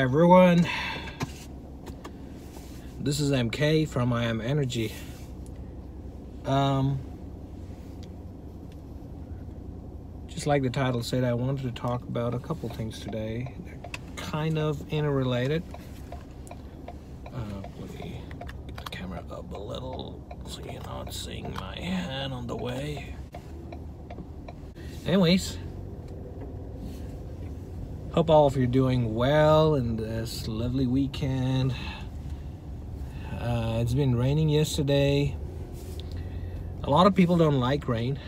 everyone, this is MK from I Am Energy. Just like the title said, I wanted to talk about a couple things today. They're kind of interrelated. Let me get the camera up a little so you're not seeing my hand on the way. Anyways, hope all of you are doing well in this lovely weekend. It's been raining yesterday. A lot of people don't like rain.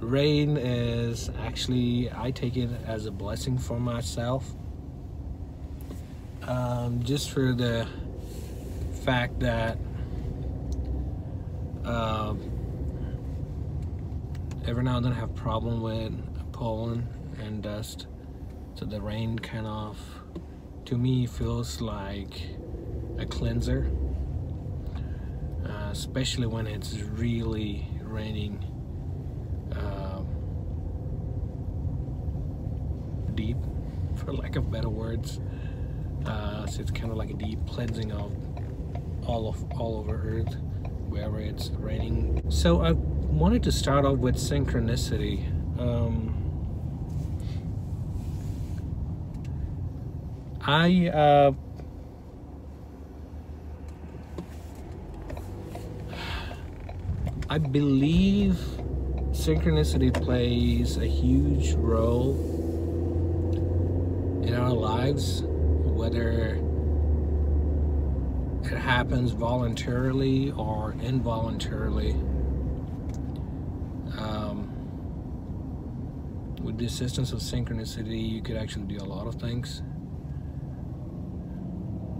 Rain is actually, I take it as a blessing for myself. Just for the fact that every now and then I have problem with pollen and dust, so the rain kind of, to me, feels like a cleanser, especially when it's really raining deep, for lack of better words. So it's kind of like a deep cleansing of all over Earth wherever it's raining. So I wanted to start off with synchronicity. I believe synchronicity plays a huge role in our lives, whether it happens voluntarily or involuntarily. With the assistance of synchronicity, you could actually do a lot of things,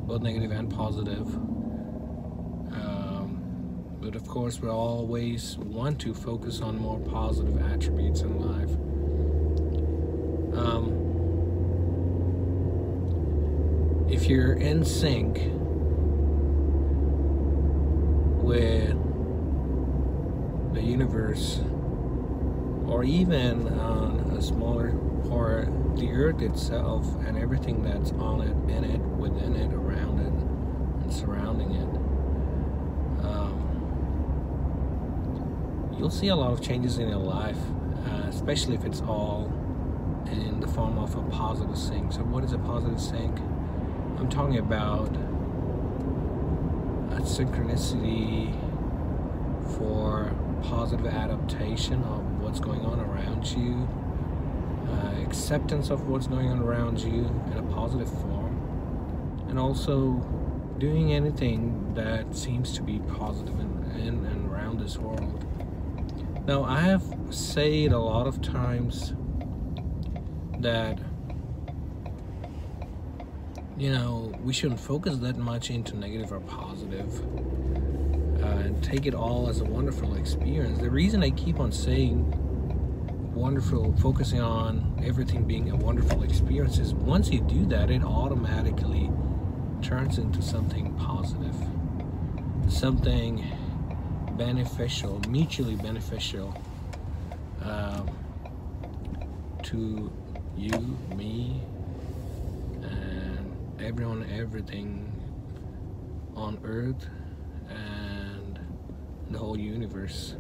both negative and positive. But of course, we always want to focus on more positive attributes in life. If you're in sync with the universe, or even on a smaller, or the Earth itself and everything that's on it, in it, within it, around it, and surrounding it, you'll see a lot of changes in your life, especially if it's all in the form of a positive sync. So what is a positive sync? I'm talking about a synchronicity for positive adaptation of what's going on around you, acceptance of what's going on around you in a positive form, and also doing anything that seems to be positive in and around this world. Now, I have said a lot of times that, you know, we shouldn't focus that much into negative or positive, and take it all as a wonderful experience. The reason I keep on saying wonderful, focusing on everything being a wonderful experience, is once you do that, it automatically turns into something positive, something beneficial, mutually beneficial, to you, me, and everyone, everything on Earth and the whole universe.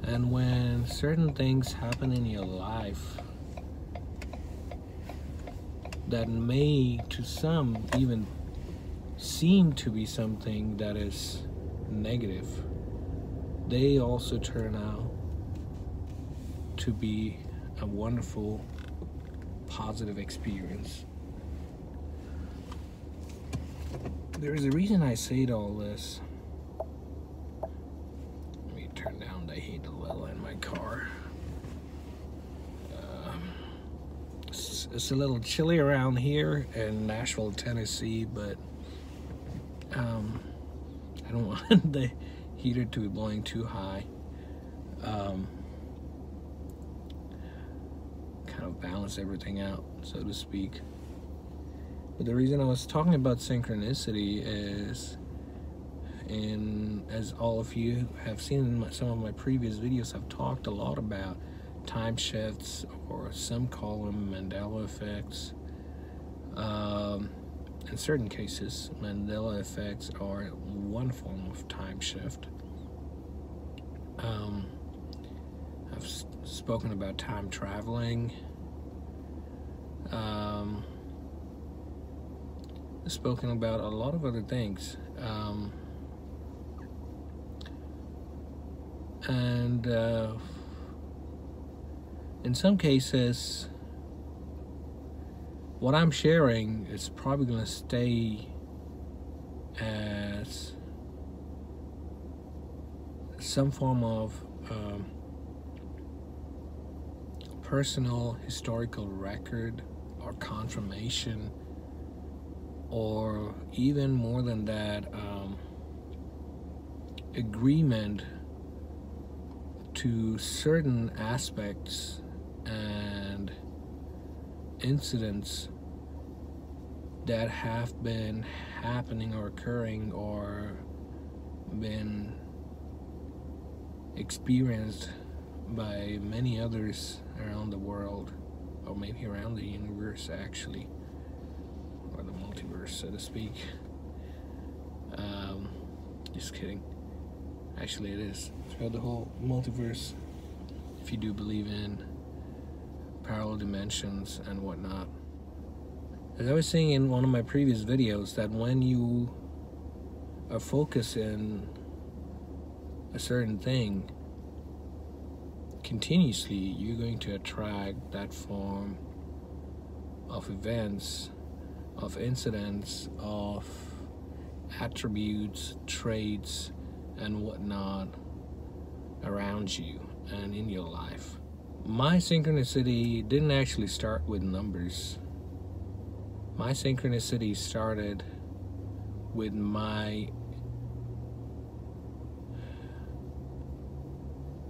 And when certain things happen in your life that may, to some, even seem to be something that is negative, they also turn out to be a wonderful, positive experience. There is a reason I say all this. Let me turn down the heat a little in my car. It's a little chilly around here in Nashville, Tennessee, but I don't want the heater to be blowing too high. Kind of balance everything out, so to speak. But the reason I was talking about synchronicity is and as all of you have seen in some of my previous videos, I've talked a lot about time shifts, or some call them Mandela effects. In certain cases, Mandela effects are one form of time shift. I've spoken about time traveling. Spoken about a lot of other things. And in some cases, what I'm sharing is probably going to stay as some form of personal historical record or confirmation, or even more than that, agreement to certain aspects and incidents that have been happening or occurring or been experienced by many others around the world, or maybe around the universe actually, or the multiverse, so to speak. Just kidding. Actually, it is throughout the whole multiverse, if you do believe in parallel dimensions and whatnot. As I was saying in one of my previous videos, that when you are focusing a certain thing continuously, you're going to attract that form of events, of incidents, of attributes, traits, and whatnot around you and in your life. My synchronicity didn't actually start with numbers. My synchronicity started with my,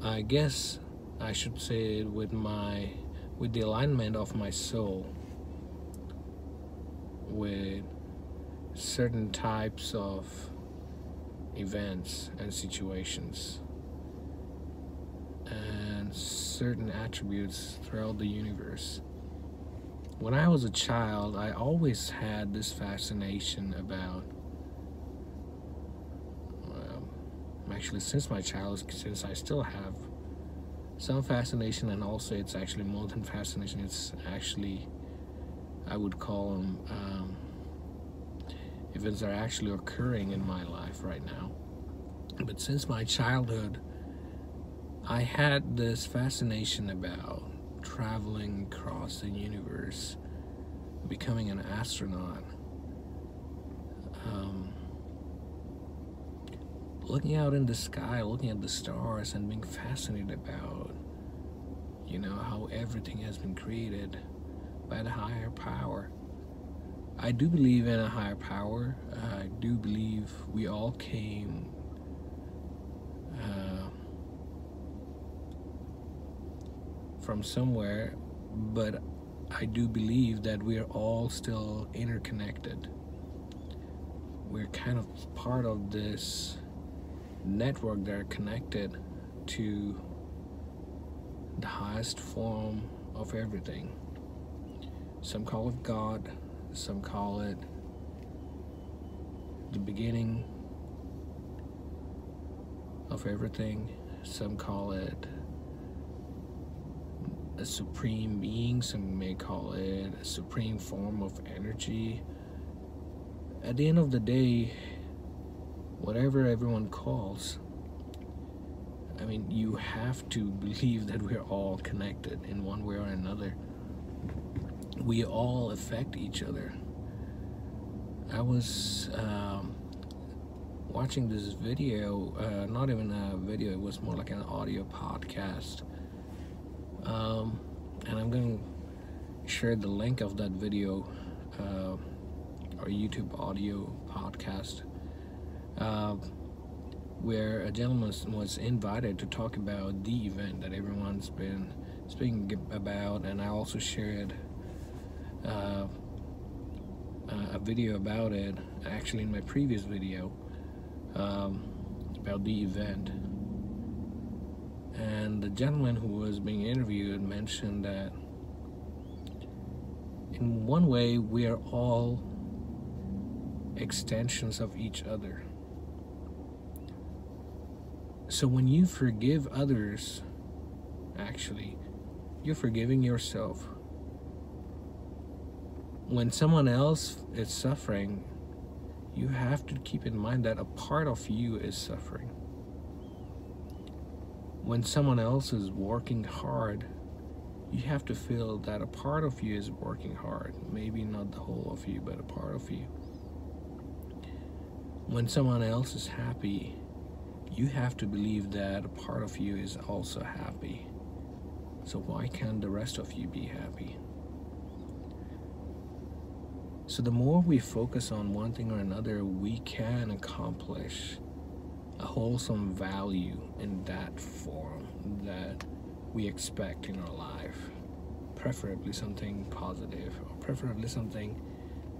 I guess I should say, with the alignment of my soul with certain types of events and situations and certain attributes throughout the universe. When I was a child, I always had this fascination about, actually since my childhood, since I still have some fascination, and also it's actually more than fascination, it's actually, I would call them events that are actually occurring in my life right now. But since my childhood, I had this fascination about traveling across the universe, becoming an astronaut, looking out in the sky, looking at the stars, and being fascinated about, how everything has been created by the higher power. I do believe in a higher power. I do believe we all came from somewhere, but I do believe that we are all still interconnected. We're kind of part of this network that are connected to the highest form of everything. Some call it God, some call it the beginning of everything, some call it a supreme being, some may call it a supreme form of energy. At the end of the day, whatever everyone calls, you have to believe that we're all connected in one way or another. We all affect each other. I was watching this video, not even a video, it was more like an audio podcast. And I'm going to share the link of that video, or YouTube audio podcast, where a gentleman was invited to talk about the event that everyone's been speaking about, and I also shared a video about it actually in my previous video, about the event. And the gentleman who was being interviewed mentioned that in one way we are all extensions of each other. So when you forgive others, actually, you're forgiving yourself. When someone else is suffering, you have to keep in mind that a part of you is suffering. When someone else is working hard, you have to feel that a part of you is working hard. Maybe not the whole of you, but a part of you. When someone else is happy, you have to believe that a part of you is also happy. So why can't the rest of you be happy? So the more we focus on one thing or another, we can accomplish a wholesome value in that form that we expect in our life. Preferably something positive, or preferably something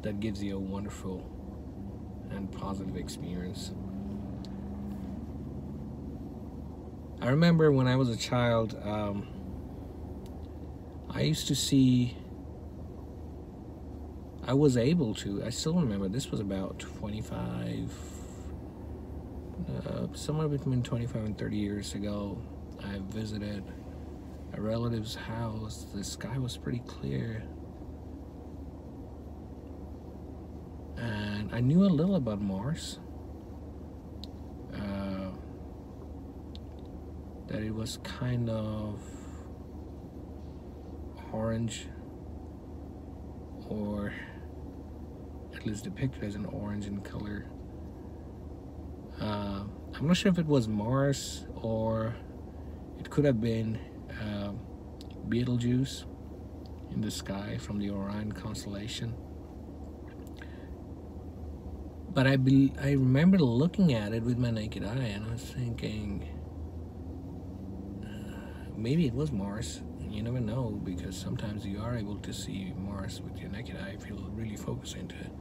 that gives you a wonderful and positive experience. I remember when I was a child, I used to see, I still remember, this was about 25, somewhere between 25 and 30 years ago. I visited a relative's house. The sky was pretty clear. And I knew a little about Mars. That it was kind of orange, or at least depicted as an orange in color. I'm not sure if it was Mars or it could have been Betelgeuse in the sky from the Orion constellation. But I remember looking at it with my naked eye, and I was thinking, maybe it was Mars. You never know, because sometimes you are able to see Mars with your naked eye if you really focus into it.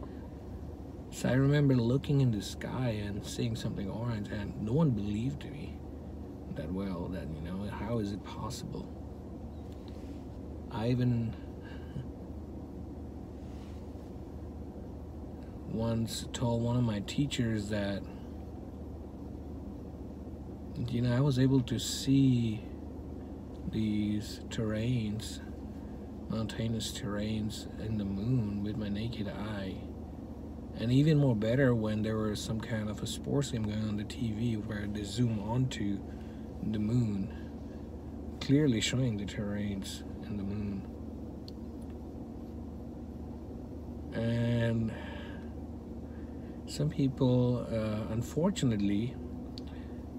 So I remember looking in the sky and seeing something orange, and no one believed me that well, that, you know, how is it possible? I even once told one of my teachers that, you know, I was able to see these terrains, mountainous terrains in the moon with my naked eye. And even more better when there was some kind of a sports game going on the TV where they zoom onto the moon, clearly showing the terrains in the moon. And some people, unfortunately,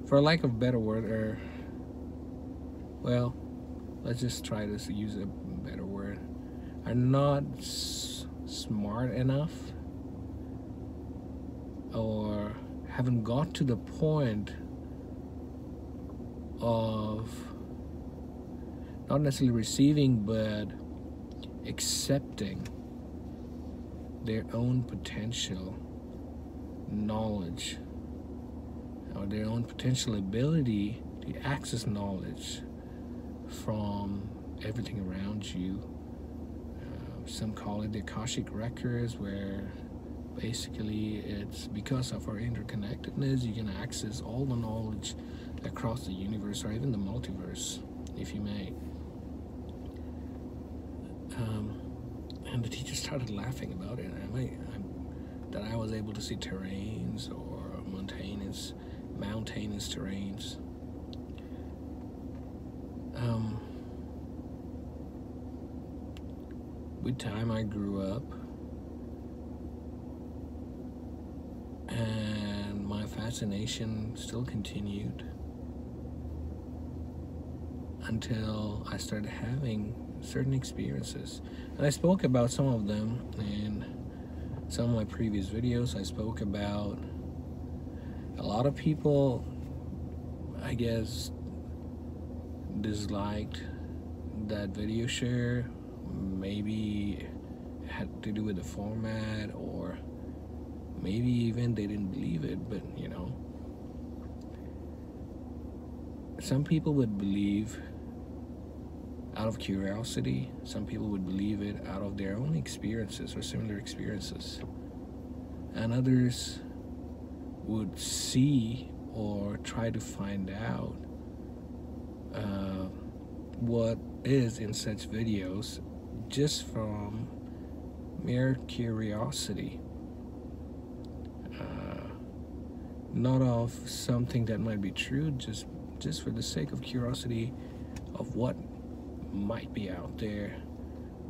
for lack of a better word, well, let's just try to use a better word, are not smart enough, or haven't got to the point of not necessarily receiving, but accepting their own potential knowledge, or their own potential ability to access knowledge from everything around you. Some call it the Akashic records, where basically it's because of our interconnectedness you can access all the knowledge across the universe, or even the multiverse, if you may. And the teacher started laughing about it. That I was able to see terrains, or mountainous terrains. With time I grew up, and my fascination still continued until I started having certain experiences. And I spoke about some of them in some of my previous videos. I spoke about a lot of people, I guess, disliked that video share. Maybe it had to do with the format, or maybe even they didn't believe it, but you know, some people would believe out of curiosity, some people would believe it out of their own experiences or similar experiences, and others would see or try to find out what is in such videos just from mere curiosity, not of something that might be true, just for the sake of curiosity of what might be out there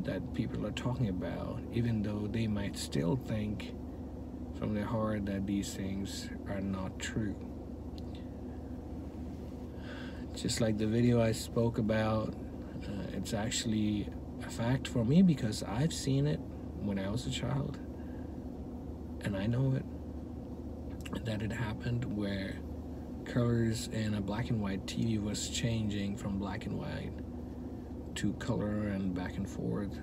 that people are talking about, even though they might still think from their heart that these things are not true. Just like the video I spoke about, it's actually a fact for me because I've seen it when I was a child, and I know it, that it happened where colors in a black and white TV was changing from black and white to color and back and forth.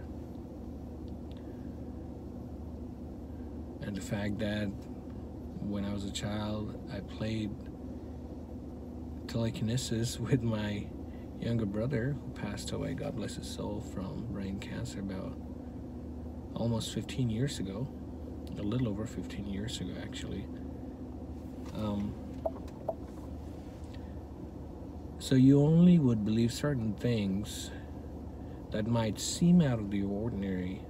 And the fact that when I was a child, I played telekinesis with my younger brother who passed away, God bless his soul, from brain cancer about almost 15 years ago, a little over 15 years ago actually. So you only would believe certain things that might seem out of the ordinary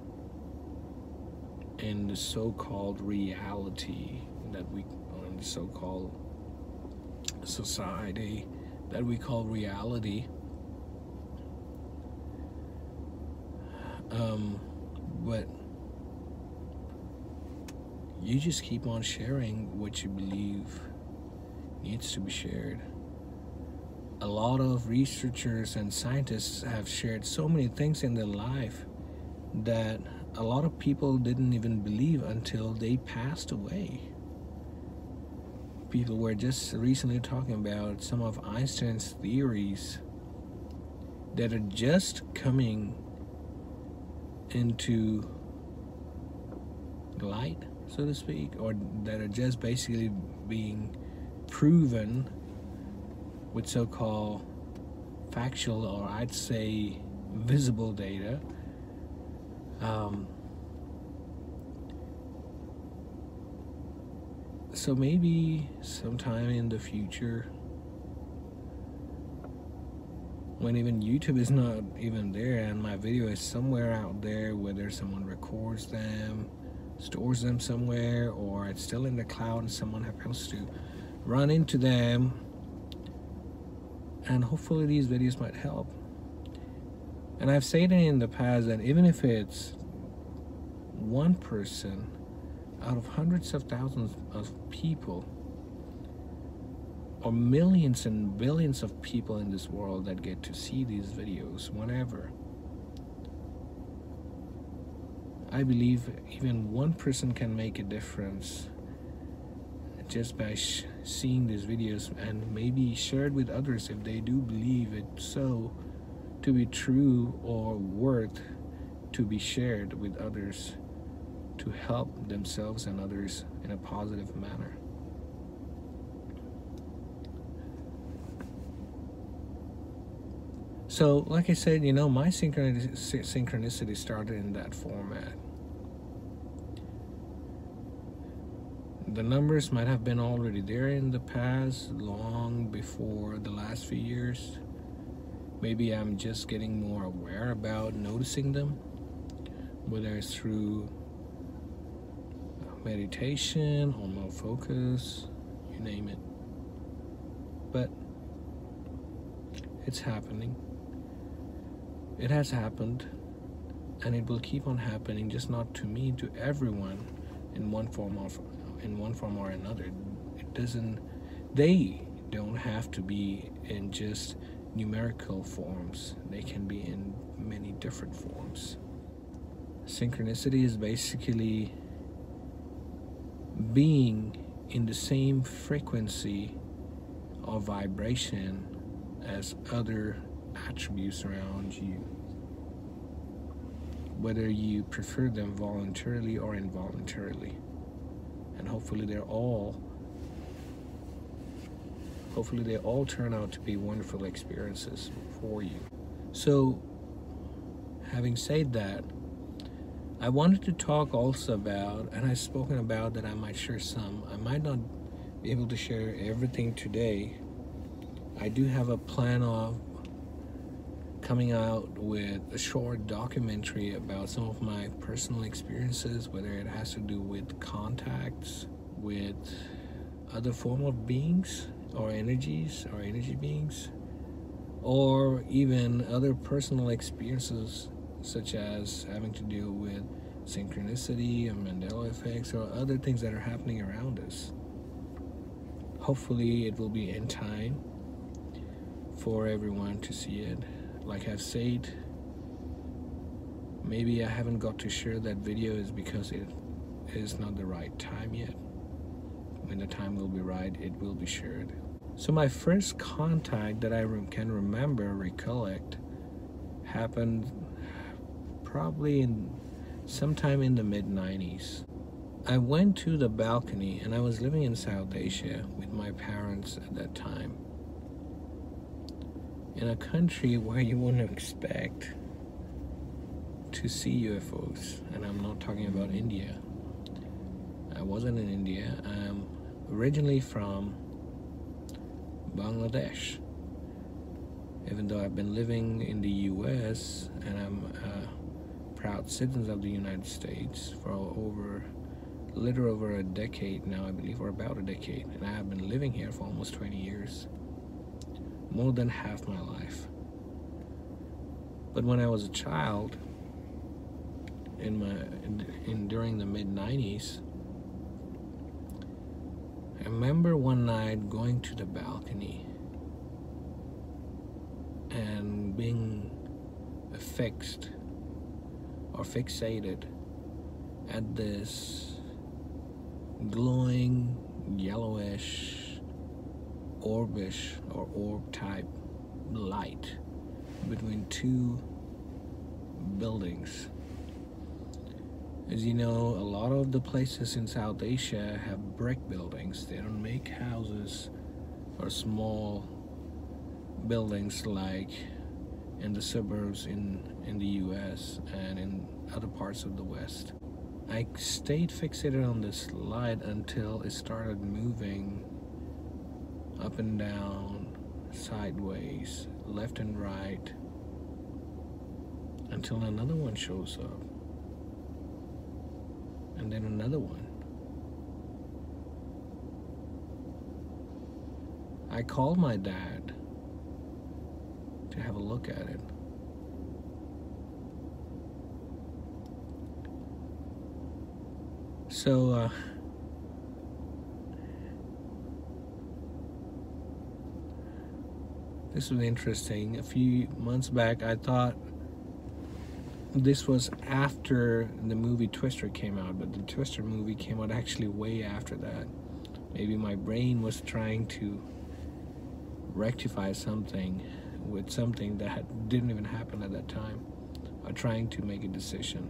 in the so-called reality that we, or in the so-called society that we call reality. But you just keep on sharing what you believe needs to be shared. A lot of researchers and scientists have shared so many things in their life that a lot of people didn't even believe until they passed away. People were just recently talking about some of Einstein's theories that are just coming into light, so to speak, or that are just basically being proven with so-called factual, or I'd say visible data. So maybe sometime in the future, when even YouTube is not even there and my video is somewhere out there, whether someone records them, stores them somewhere, or it's still in the cloud and someone happens to run into them, and hopefully these videos might help. And I've said it in the past that even if it's one person out of hundreds of thousands of people, or millions and billions of people in this world that get to see these videos whenever, I believe even one person can make a difference just by seeing these videos, and maybe share it with others if they do believe it so to be true or worth to be shared with others to help themselves and others in a positive manner. So, like I said, you know, my synchronicity started in that format. The numbers might have been already there in the past, long before the last few years. Maybe I'm just getting more aware about noticing them, whether it's through meditation or more focus, you name it. But it's happening. It has happened, and it will keep on happening, just not to me, to everyone in one form or another. They don't have to be in just numerical forms. They can be in many different forms. Synchronicity is basically being in the same frequency or vibration as other attributes around you, whether you prefer them voluntarily or involuntarily. And hopefully they're all Hopefully they all turn out to be wonderful experiences for you. So, having said that, I wanted to talk also about, and I've spoken about that I might share some. I might not be able to share everything today. I do have a plan of coming out with a short documentary about some of my personal experiences, whether it has to do with contacts with other form of beings or energies or energy beings, or even other personal experiences such as having to do with synchronicity and Mandela effects or other things that are happening around us. Hopefully it will be in time for everyone to see it. Like I've said, maybe I haven't got to share that video is because it is not the right time yet. When the time will be right, it will be shared. So my first contact that I can recollect, happened probably sometime in the mid-90s. I went to the balcony, and I was living in South Asia with my parents at that time, in a country where you wouldn't expect to see UFOs. And I'm not talking about India. I wasn't in India. I'm originally from Bangladesh, even though I've been living in the US and I'm a proud citizen of the United States for a little over a decade now, I believe, or about a decade, and I have been living here for almost 20 years, more than half my life. But when I was a child, during the mid-90s, I remember one night going to the balcony and being fixated at this glowing yellowish orbish or orb type light between two buildings. As you know, a lot of the places in South Asia have brick buildings. They don't make houses or small buildings like in the suburbs in the US and in other parts of the West. I stayed fixated on this light until it started moving up and down, sideways, left and right, until another one shows up, and then another one. I called my dad to have a look at it. So, this was interesting. A few months back, I thought this was after the movie Twister came out, but the Twister movie came out actually way after that. Maybe my brain was trying to rectify something with something that didn't even happen at that time, or trying to make a decision,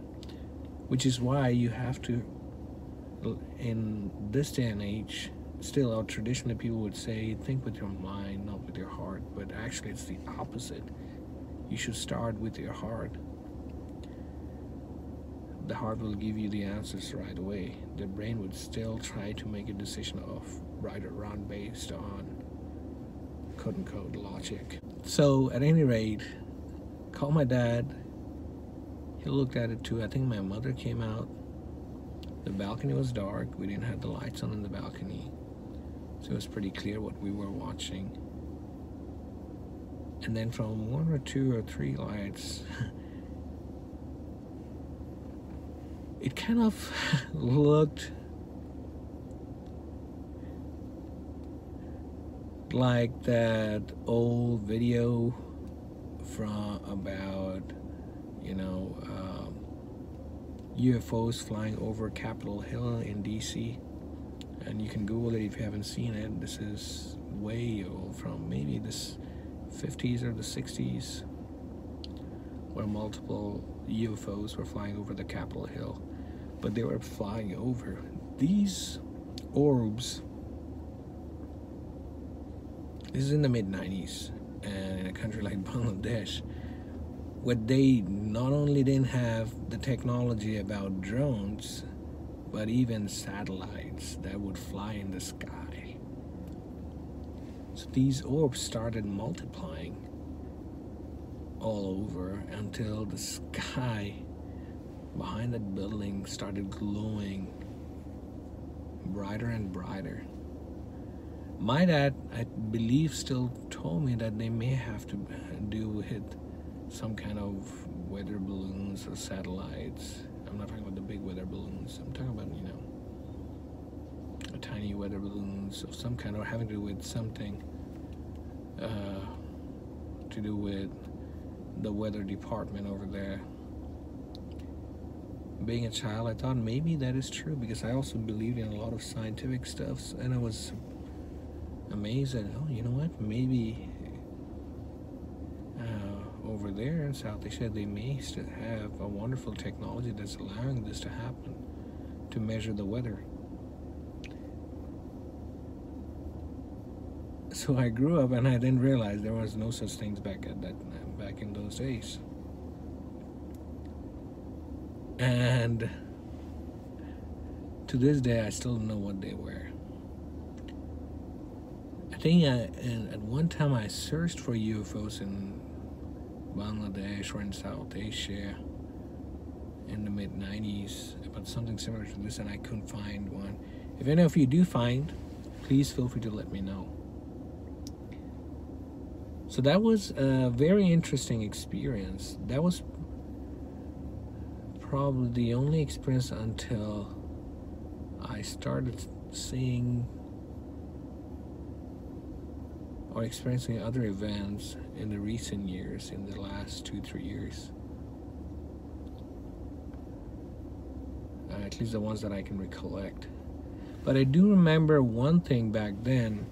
which is why you have to, in this day and age, still, or traditionally people would say, think with your mind, not with your heart, but actually it's the opposite. You should start with your heart. The heart will give you the answers right away. The brain would still try to make a decision of right or wrong based on quote-unquote logic. So at any rate, called my dad. He looked at it too. I think my mother came out. The balcony was dark. We didn't have the lights on in the balcony, so it was pretty clear what we were watching. And then from one or two or three lights, it kind of looked like that old video from about, UFOs flying over Capitol Hill in DC. And you can Google it if you haven't seen it. This is way old, from maybe the 50s or the 60s, where multiple UFOs were flying over the Capitol Hill. But they were flying over. These orbs This is in the mid-90s, and in a country like Bangladesh, where they not only didn't have the technology about drones, but even satellites that would fly in the sky. So these orbs started multiplying all over until the sky behind that building started glowing brighter and brighter. My dad, I believe, still told me that they may have to do with some kind of weather balloons or satellites. I'm not talking about the big weather balloons. I'm talking about, tiny weather balloons of some kind, or having to do with something to do with the weather department over there. Being a child, I thought maybe that is true, because I also believed in a lot of scientific stuff, and I was amazed that, oh, you know what, maybe over there in South Asia they may still have a wonderful technology that's allowing this to happen, to measure the weather. So I grew up and I didn't realize there was no such things back in those days. And to this day I still don't know what they were. I think at one time I searched for UFOs in Bangladesh or in South Asia in the mid-90s, about something similar to this, and I couldn't find one. If any of you do find, please feel free to let me know. So that was a very interesting experience. That was probably the only experience until I started seeing or experiencing other events in the recent years, in the last 2-3 years. At least the ones that I can recollect. But I do remember one thing back then.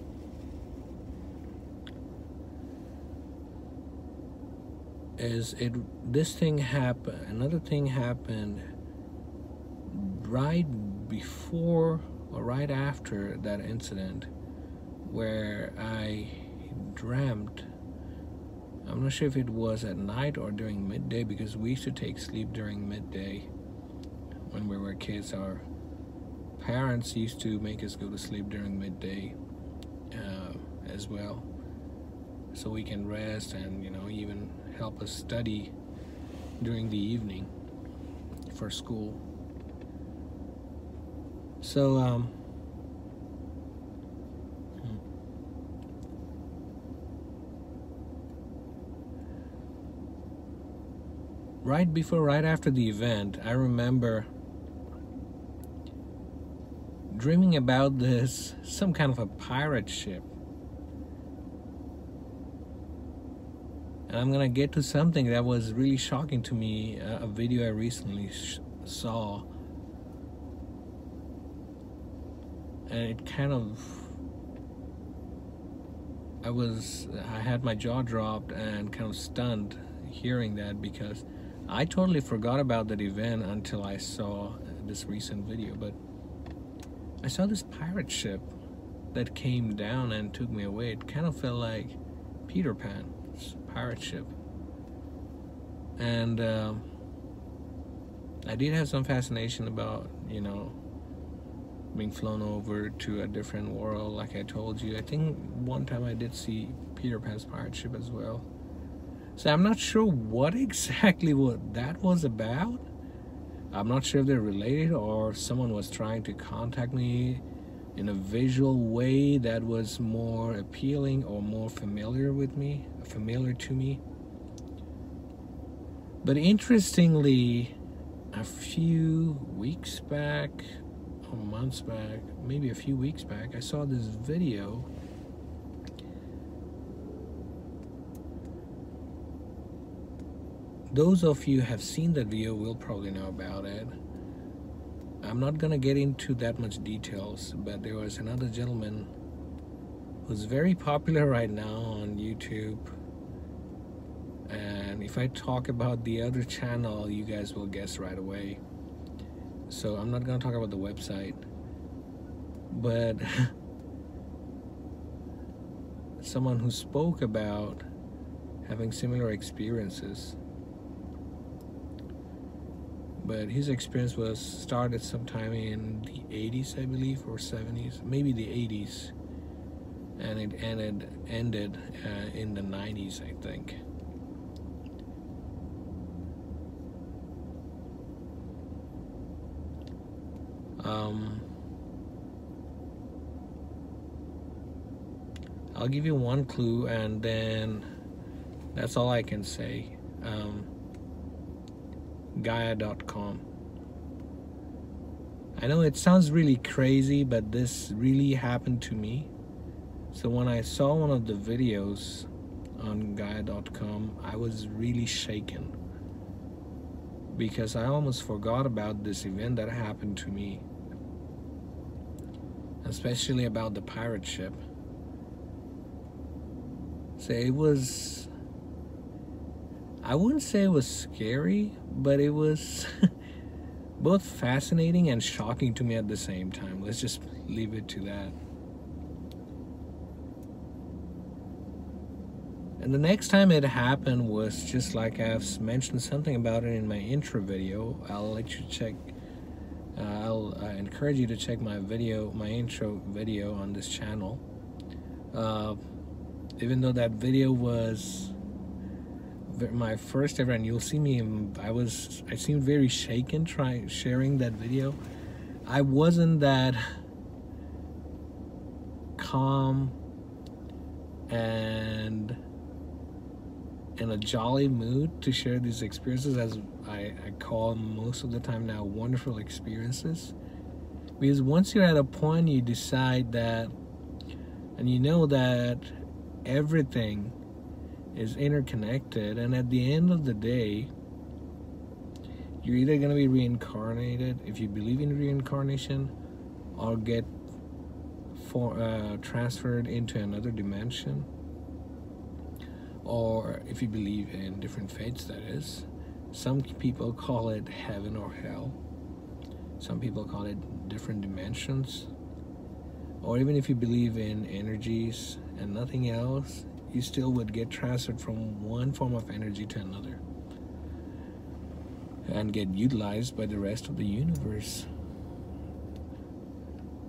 This thing happened, another thing happened right before or right after that incident, where I dreamt, I'm not sure if it was at night or during midday, because we used to take sleep during midday when we were kids. Our parents used to make us go to sleep during midday as well, so we can rest and even help us study during the evening for school. So right after the event, I remember dreaming about some kind of a pirate ship. And I'm gonna get to something that was really shocking to me, a video I recently saw. And it kind of, I had my jaw dropped and kind of stunned hearing that, because I totally forgot about that event until I saw this recent video. But I saw this pirate ship that came down and took me away. It kind of felt like Peter Pan's pirate ship. And I did have some fascination about, being flown over to a different world, like I told you. I think one time I did see Peter Pan's pirate ship as well. So I'm not sure what exactly that was about. I'm not sure if they're related, or someone was trying to contact me in a visual way that was more appealing or more familiar to me. But interestingly, a few weeks back, or months back, maybe a few weeks back, I saw this video. Those of you who have seen that video will probably know about it. I'm not gonna get into that much details, but there was another gentleman who's very popular right now on YouTube. And if I talk about the other channel, you guys will guess right away. So I'm not gonna talk about the website. But someone who spoke about having similar experiences. But his experience was started sometime in the 80s, I believe, or 70s, maybe the 80s, and it ended in the 90s, I think. I'll give you one clue, and then that's all I can say. Gaia.com. I know it sounds really crazy, but this really happened to me. So when I saw one of the videos on Gaia.com, I was really shaken, because I almost forgot about this event that happened to me, especially about the pirate ship. So it was, I wouldn't say it was scary, but it was both fascinating and shocking to me at the same time. Let's just leave it to that. And the next time it happened was just like I've mentioned something about it in my intro video. I'll let you check. I'll encourage you to check my intro video on this channel. Even though that video was my first ever, and you'll see me, I seemed very shaken sharing that video. I wasn't that calm and in a jolly mood to share these experiences, as I call most of the time now wonderful experiences. Because once you're at a point, you decide that, and you know that everything is interconnected, and at the end of the day, you're either going to be reincarnated, if you believe in reincarnation, or get transferred into another dimension, or if you believe in different fates, that is. Some people call it heaven or hell. Some people call it different dimensions. Or even if you believe in energies and nothing else, you still would get transferred from one form of energy to another and get utilized by the rest of the universe,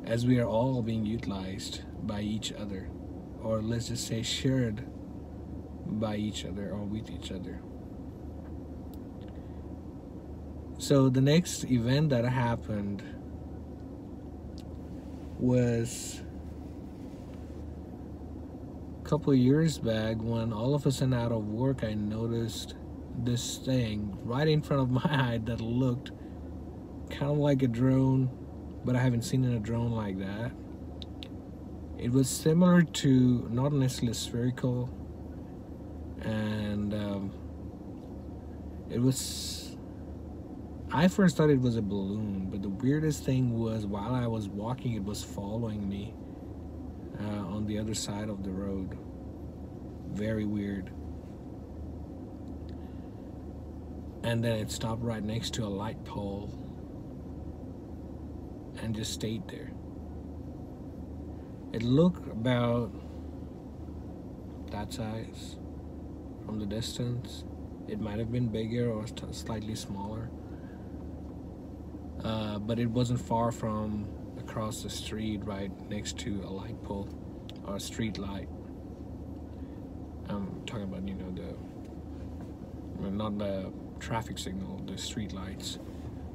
as we are all being utilized by each other, or let's just say shared by each other or with each other. So the next event that happened was a couple of years back, when all of a sudden out of work I noticed this thing right in front of my eye that looked kind of like a drone, but I haven't seen a drone like that. It was similar to, not necessarily spherical, and it was, I first thought it was a balloon, but the weirdest thing was, while I was walking, it was following me on the other side of the road. Very weird. And then it stopped right next to a light pole and just stayed there. It looked about that size from the distance. It might have been bigger or slightly smaller, but it wasn't far from across the street, right next to a light pole or a street light. I'm talking about, you know, not the traffic signal, the street lights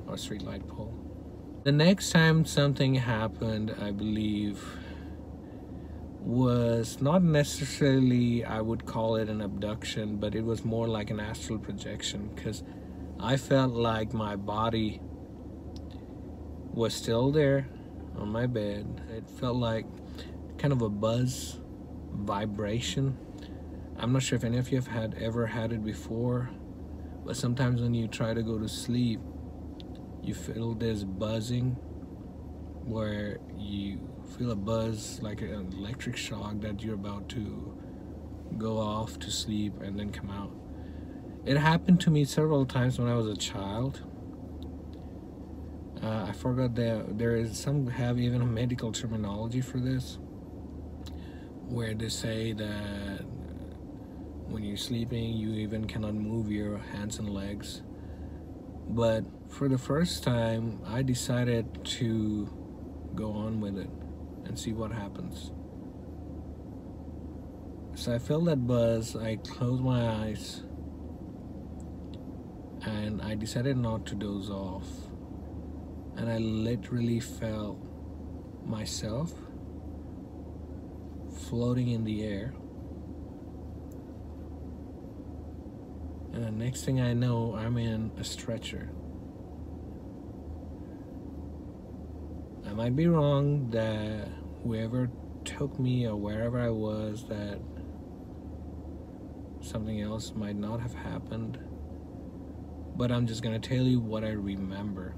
or street light pole. The next time something happened, I believe, was not necessarily, I would call it an abduction, but it was more like an astral projection, because I felt like my body was still there on my bed. It felt like kind of a buzz, vibration. I'm not sure if any of you have ever had it before, but sometimes when you try to go to sleep, you feel this buzzing where you feel a buzz, like an electric shock, that you're about to go off to sleep and then come out. It happened to me several times when I was a child. I forgot that there is some have even a medical terminology for this, where they say that when you're sleeping, you even cannot move your hands and legs. But for the first time, I decided to go on with it and see what happens. So I felt that buzz, I closed my eyes, and I decided not to doze off. And I literally felt myself floating in the air. And the next thing I know, I'm in a stretcher. I might be wrong that whoever took me or wherever I was, that something else might not have happened. But I'm just gonna tell you what I remember.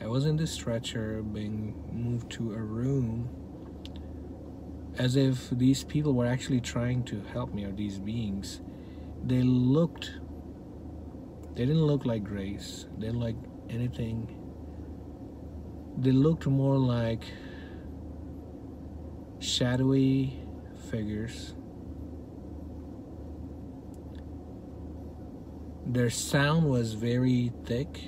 I was in this stretcher being moved to a room as if these people were actually trying to help me, or these beings. They didn't look like Grace. They didn't like anything. They looked more like shadowy figures. Their sound was very thick,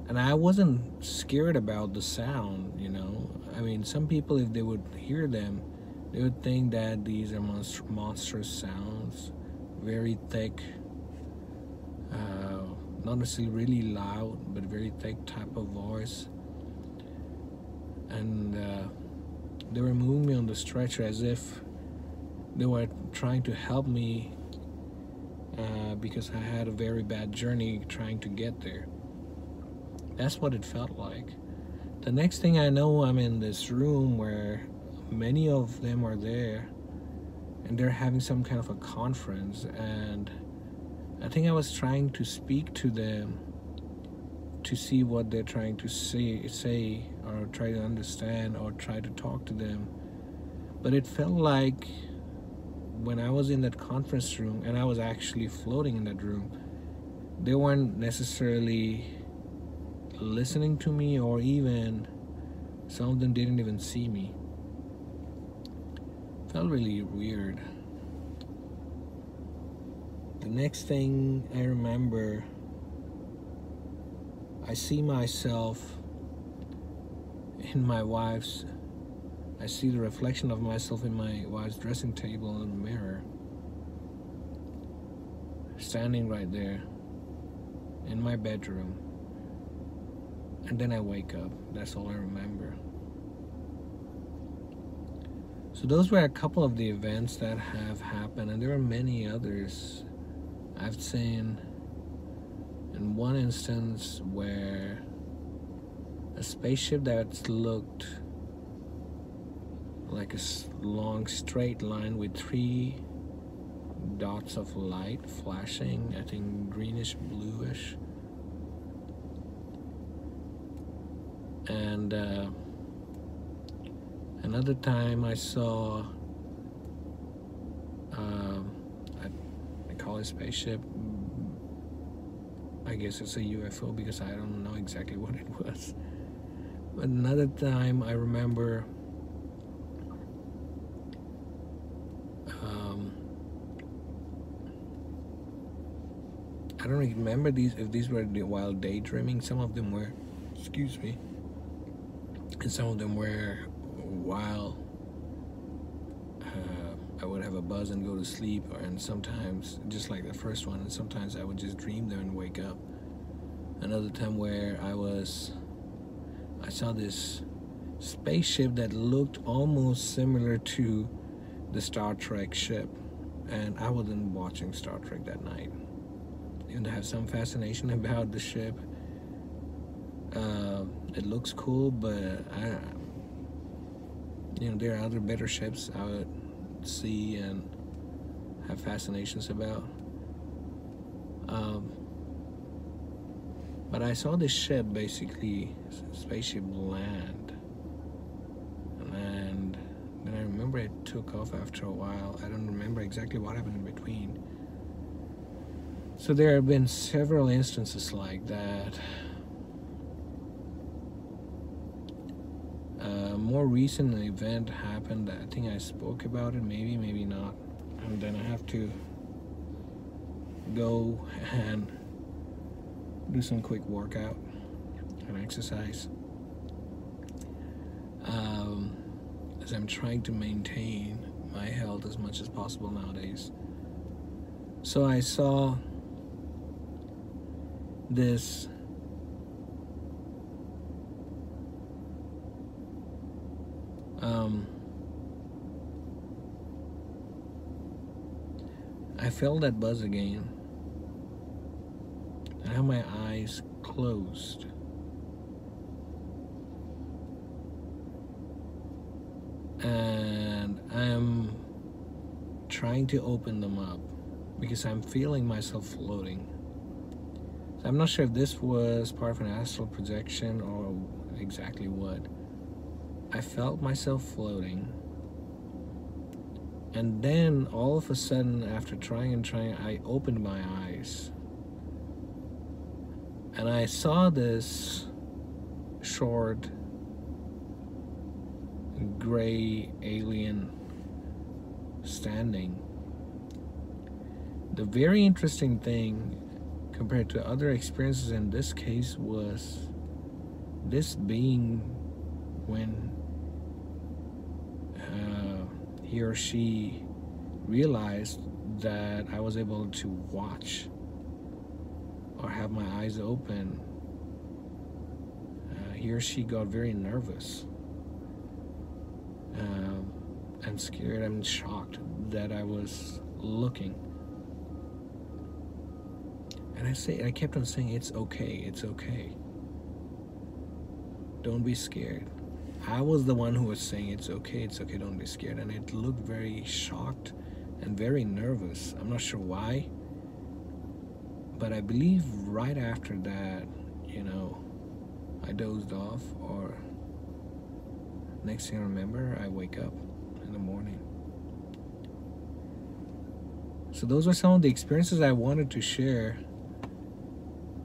and I wasn't scared about the sound, you know. I mean, some people, if they would hear them, they would think that these are monstrous sounds, very thick, not necessarily really loud, but very thick type of voice. And they were moving me on the stretcher as if they were trying to help me, because I had a very bad journey trying to get there. That's what it felt like. The next thing I know, I'm in this room where many of them are there, and they're having some kind of a conference, and I think I was trying to speak to them to see what they're trying to say, or try to understand, or try to talk to them. But it felt like when I was in that conference room, and I was actually floating in that room, they weren't necessarily listening to me, or even some of them didn't even see me. It felt really weird. The next thing I remember, I see myself in my wife's, I see the reflection of myself in my wife's dressing table in the mirror, standing right there in my bedroom. And then I wake up. That's all I remember. So those were a couple of the events that have happened, and there are many others. I've seen in one instance where a spaceship that looked like a long straight line with 3 dots of light flashing, I think greenish, bluish. And another time I saw, I call it spaceship. I guess it's a UFO because I don't know exactly what it was. But another time I remember, I don't remember if these were while daydreaming. Some of them were, excuse me, and some of them were while I would have a buzz and go to sleep, and sometimes, just like the first one, and sometimes I would just dream them and wake up. Another time where I saw this spaceship that looked almost similar to the Star Trek ship, and I wasn't watching Star Trek that night. Even though I have some fascination about the ship, it looks cool, but there are other better ships I would see and have fascinations about. But I saw this ship, basically, spaceship, land, and then I remember it took off after a while. I don't remember exactly what happened in between. So there have been several instances like that. more recent event happened. I think I spoke about it, maybe not. And then I have to go and do some quick workout and exercise. As I'm trying to maintain my health as much as possible nowadays. So I saw this I felt that buzz again. I have my eyes closed. And I'm trying to open them up because I'm feeling myself floating. So I'm not sure if this was part of an astral projection or exactly what. I felt myself floating. And then all of a sudden, after trying, I opened my eyes. And I saw this short, gray alien standing. The very interesting thing compared to other experiences in this case was this being, when he or she realized that I was able to watch or have my eyes open, he or she got very nervous and scared and shocked that I was looking. And I kept on saying, it's okay, it's okay. Don't be scared. I was the one who was saying, it's okay, don't be scared. And it looked very shocked and very nervous. I'm not sure why. But I believe right after that, I dozed off, or next thing I remember, I wake up in the morning. So those were some of the experiences I wanted to share.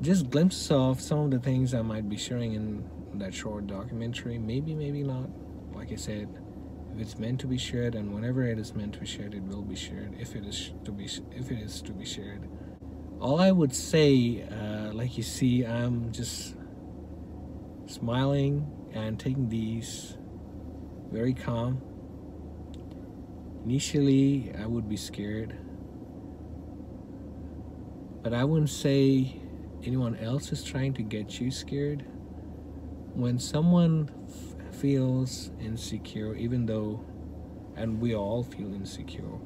Just glimpses of some of the things I might be sharing in that short documentary. Maybe not. Like I said, if it's meant to be shared, and whenever it is meant to be shared, it will be shared. If it is to be shared. All I would say, like you see, I'm just smiling and taking these very calm. Initially, I would be scared, but I wouldn't say anyone else is trying to get you scared. When someone feels insecure, even though, and we all feel insecure,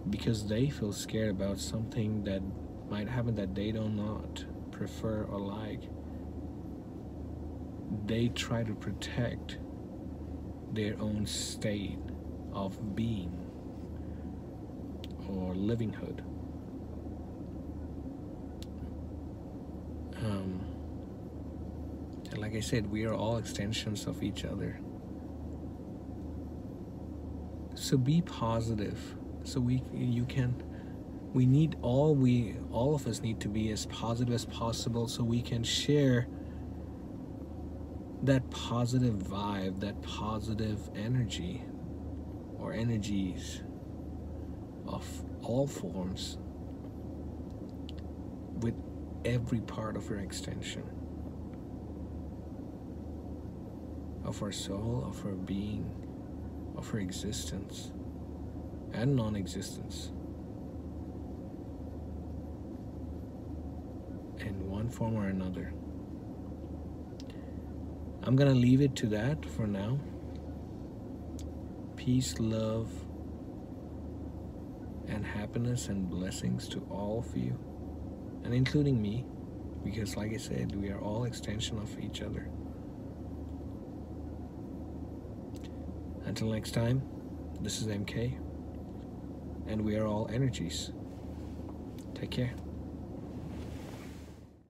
because they feel scared about something that might happen that they do not prefer or like, they try to protect their own state of being or livinghood. And like I said, we are all extensions of each other. So be positive. So all of us need to be as positive as possible, so we can share that positive vibe, that positive energy or energies of all forms with every part of our extension, of our soul, of our being, of our existence and non-existence, in one form or another. I'm gonna leave it to that for now. Peace, love, and happiness and blessings to all of you, and including me, because like I said, we are all extension of each other. Until next time, this is MK, and we are all energies. Take care.